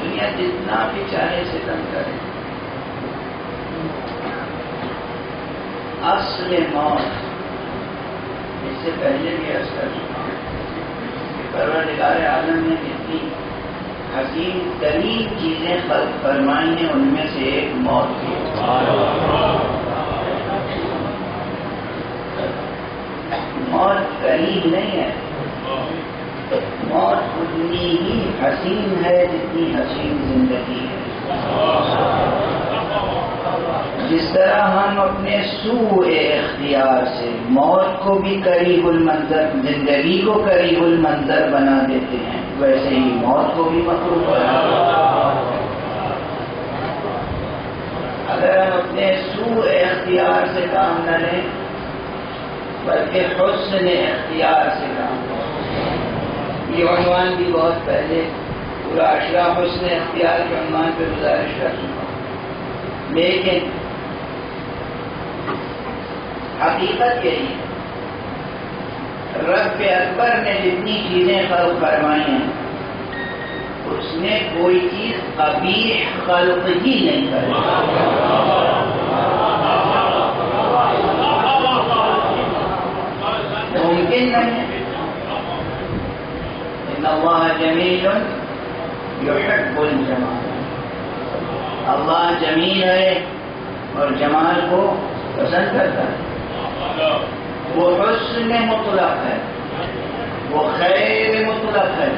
دنیا جتنا بھی چاہے ستم کرے، اصل موت، اس سے پہلے بھی عرض کر چکا ہوں کہ پروردگار عالم نے جتنی حسین ترین چیزیں خلق فرمائی ہیں ان میں سے ایک موت کی۔ موت قریب نہیں ہے، موت اتنی ہی حسین ہے جتنی حسین زندگی ہے۔ جس طرح ہم اپنے سوء اختیار سے موت کو بھی قریب المنظر، زندگی کو قریب المنظر بنا دیتے ہیں، ویسے ہی موت کو بھی مقروب بنا دیتے ہیں۔ اگر ہم اپنے سوء اختیار سے کام نہ لیں بلکہ حسن اختیار سے کام لیں، یہ عنوان بھی بہت پہلے پورا عشرہ حسن اختیار کے عنوان پہ گزارش کر چکا ہوں، لیکن حقیقت یہی ہے، رب اکبر نے جتنی چیزیں خلق فرمائی ہیں اس نے کوئی چیز قبیح خلق ہی نہیں کری۔ ممکن نہیں ہے۔ ان اللہ جمیل یحب الجمال، اللہ جمیل ہے اور جمال کو پسند کرتا ہے۔ وہ حسن مطلق ہے، وہ خیر مطلق ہے۔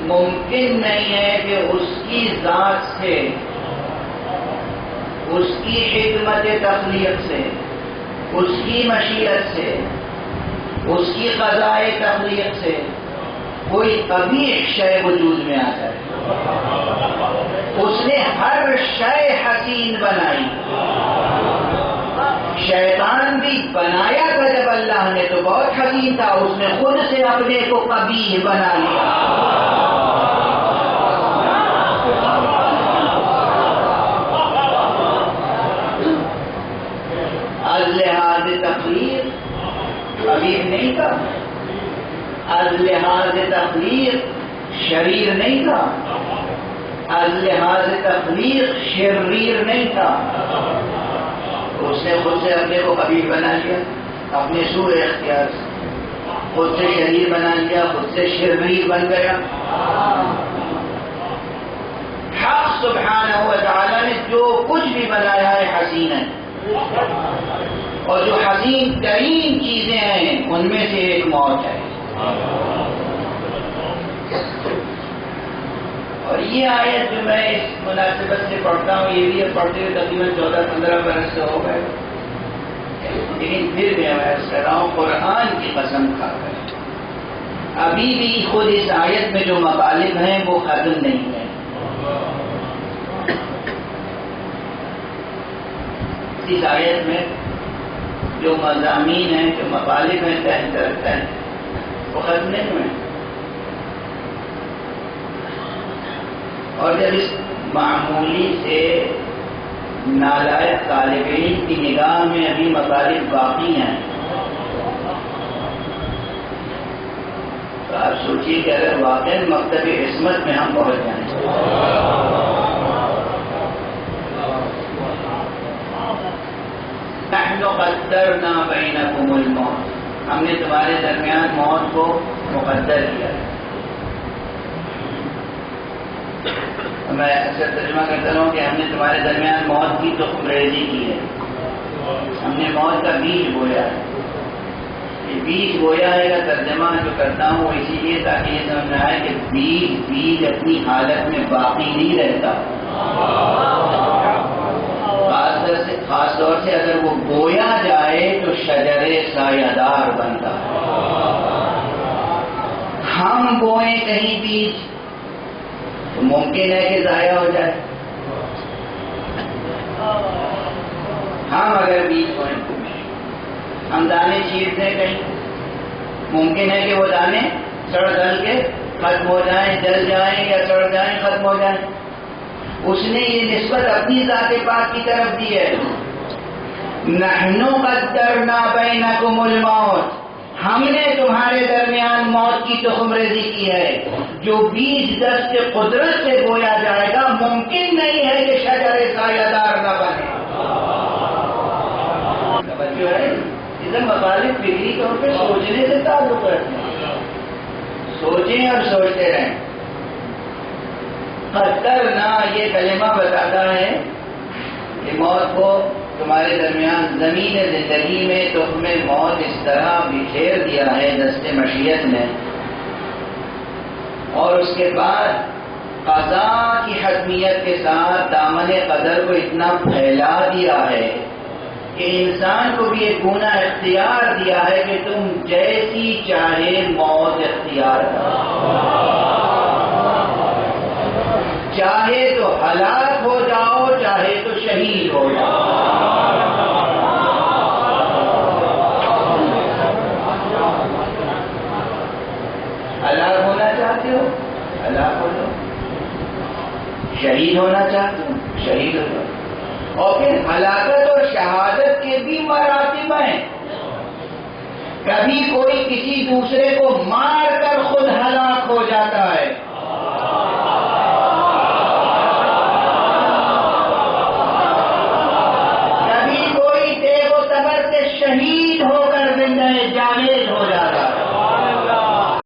ممکن نہیں ہے کہ اس کی ذات سے، اس کی حکمت تخلیق سے، اس کی مشیت سے، اس کی قضائے تخلیق سے کوئی قبیح شے وجود میں آ جائے۔ اس نے ہر شے حسین بنائی۔ شیطان بھی بنایا تھا جب اللہ نے تو بہت حسین تھا، اس نے خود سے اپنے کو قبیح بنا لیا۔ از لحاظ تخلیق قبیح نہیں تھا، از لحاظ تخلیق شریر نہیں تھا، از لحاظ تخلیق شریر نہیں تھا۔ اس نے خود سے اپنے کو قبیح بنا لیا، اپنے سوء اختیار سے خود سے شریر بنا لیا، خود سے شریر بن گیا۔ حق سبحانہ و تعالی نے جو کچھ بھی بنایا ہے حسین ہے، اور جو حسین ترین چیزیں ہیں ان میں سے ایک موت ہے۔ اور یہ آیت جو میں اس مناسبت سے پڑھتا ہوں، یہ بھی پڑھتے ہوئے تقریباً 14-15 برس سے ہو گئے، لیکن پھر بھی میں عرض کر رہا ہوں قرآن کی قسم کھا کر ابھی بھی خود اس آیت میں جو مطالب ہیں وہ ختم نہیں ہیں۔ اس آیت میں جو مضامین ہیں، جو مطالب ہیں تحت رکھتا ہے وہ ختم نہیں ہوئے۔ اور جب اس معمولی سے نالائق طالب علم کی نگاہ میں ابھی مطالب باقی ہیں تو آپ سوچیے کہ اگر واقعی مکتب عصمت میں ہم پہنچ جائیں، نحن قدرنا بینکم الموت، ہم نے تمہارے درمیان موت کو مقدر کیا ہے۔ میں اکثر ترجمہ کرتا ہوں کہ ہم نے تمہارے درمیان موت کی تخم ریزی کی ہے، ہم نے موت کا بیج بویا ہے۔ یہ بیج بویا ہے کا ترجمہ جو کرتا ہوں وہ اسی لیے تاکہ یہ سمجھ میں آئے کہ بیج اپنی حالت میں باقی نہیں رہتا، خاص طور سے اگر وہ بویا جائے تو شجر سایہ دار بنتا ہے۔ ہم بوئیں کہیں بیج تو ممکن ہے کہ ضائع ہو جائے، ہم اگر بیج بوئیں، ہم دانے چیر دیں کہیں، ممکن ہے کہ وہ دانے سڑ گل کے ختم ہو جائیں، جل جائیں یا سڑ جائیں، ختم ہو جائیں۔ اس نے یہ نسبت اپنی ذات پاک کی طرف دی ہے۔ نحن قدرنا بینکم الموت، ہم نے تمہارے درمیان موت کی تخم ریزی کی ہے، جو بیج دست قدرت سے بویا جائے گا ممکن نہیں ہے کہ شجر سایہ دار نہ بنے۔ توجہ ہے؟ اسے مطالب فکری طور پہ سوچنے سے تعلق رکھتے ہیں، سوچیں اور سوچتے رہیں۔ خطرنا یہ کلمہ بتاتا ہے کہ موت کو تمہارے درمیان زمین زندگی میں تخم موت اس طرح بکھیر دیا ہے دست مشیت نے، اور اس کے بعد قضا کی حتمیت کے ساتھ دامن قدر کو اتنا پھیلا دیا ہے کہ انسان کو بھی ایک گناہ اختیار دیا ہے کہ تم جیسی چاہے موت اختیار کرو، چاہے تو ہلاک ہو جاؤ چاہے تو شہید ہو جاؤ۔ ہلاک ہونا چاہتے ہو ہلاک ہو جاؤ، شہید ہونا چاہتے ہو شہید ہو جاؤ۔ اور پھر ہلاکت اور شہادت کے بھی مراتب ہیں، کبھی کوئی کسی دوسرے کو مار کر خود